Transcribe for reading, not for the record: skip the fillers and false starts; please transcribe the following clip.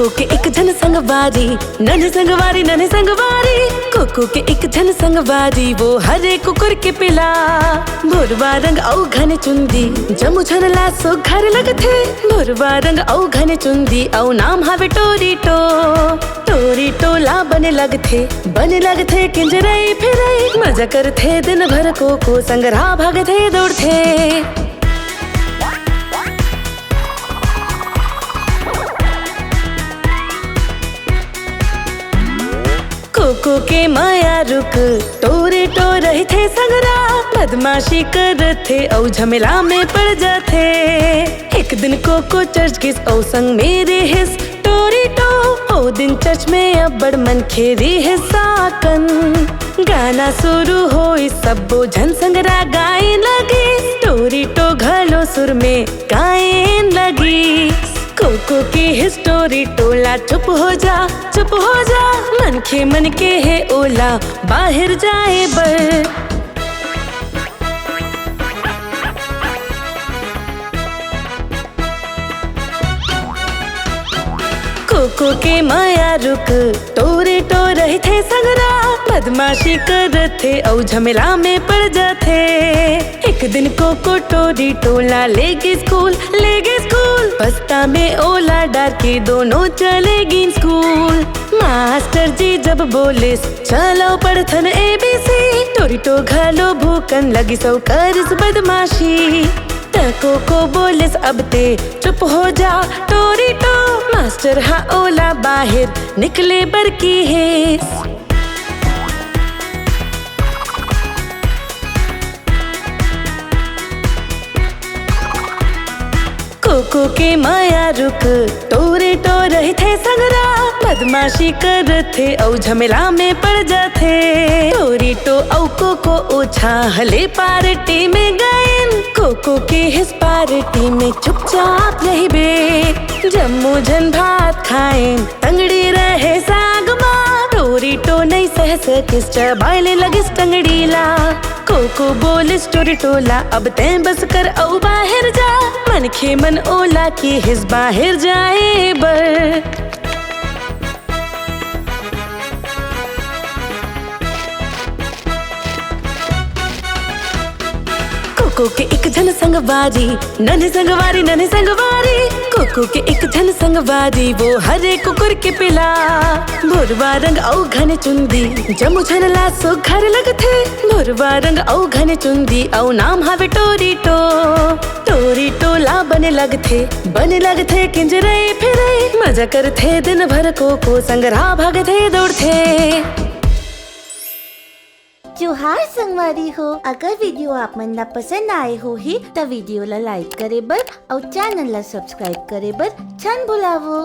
Cocoa के एक जन संगवारी, नन्हे संगवारी। कोको के एक जन संगवारी, वो हरे कुकुर के पिला। भोरवा रंग औ घने चुंदी, जमु छनला सो घर लगथे। भोरवा रंग औ घने चुंदी, औ नाम हावे टोरीटो। टोरीटो ला बने लगथे किंजरई फिरई। मजा करथे दिन भर कोको संगरा भागथे दौड़थे। कोको के माया रुक टोरीटो रही थे संगरा। बदमाशी करथे औ झमेला में पड़ जाथे। एक दिन कोको चर्च गिस औ संग मेरे हिस टोरीटो। ओ दिन चर्च में अब्बड़ मन खेरी हिस्साकन। गाना शुरू होई सब्बो झन संगरा गाए लगे। टोरीटो घलो सुर में गाए लगी। कोको की हिस्टोरी टोला चुप हो जा मन के है ओला बाहर जाए बर। कोको के माया रुक टोरीटो रही थे संगरा। बदमाशी करथे औ झमेला में पड़ जाथे। एक दिन कोको टोरीटो ला लेगे स्कूल। बस्ता में ओला डार के दोनों चलेगी स्कूल। मास्टर जी जब बोले चलो पढ़थन ABC। टोरीटो घलो भूकन लगी सौ कर बदमाशी। कोको बोलिस अब ते चुप हो जा टोरीटो। मास्टर हा ओला बाहर निकले बर की हेस। कोको के माया रुक टोरीटो रही थे संगरा। बदमाशी करथे औ झमेला में पड़ जाथे। टोरीटो औ कोको ओछा हले पार्टी में गए। कोको के हिस पार्टी में चुपचाप रही बे। जम्मू जन भात खाए तंगड़ी रहे साग माँ। टोरीटो नहीं सह सकिस चबाइले लगिस टंगड़ीला। कोको बोलिस टोरीटोला अब तैं बस कर औ बाहर जा। मन खे मन ओला की हिस बाहर जाए बर। कोको के एक जन संगवारी, नन्हे संगवारी। कोको के एक जन संगवारी, वो हरे कुकुर के पिला। भोरवा रंग औ घने चुंदी, जमु छनला सो घर लगथे। भोरवा रंग औ घने चुंदी, औ नाम हावे टोरीटो। टोरीटो ला बने लगथे किंजरई फिरई। मजा करथे दिन भर कोको संगरा भागथे दौड़थे। जोहार संगवारी हो। अगर वीडियो आप मन ला पसंद आए हो ही तो वीडियो ला लाइक करे बर और चैनल ला सब्सक्राइब करे बर छन भुलावो।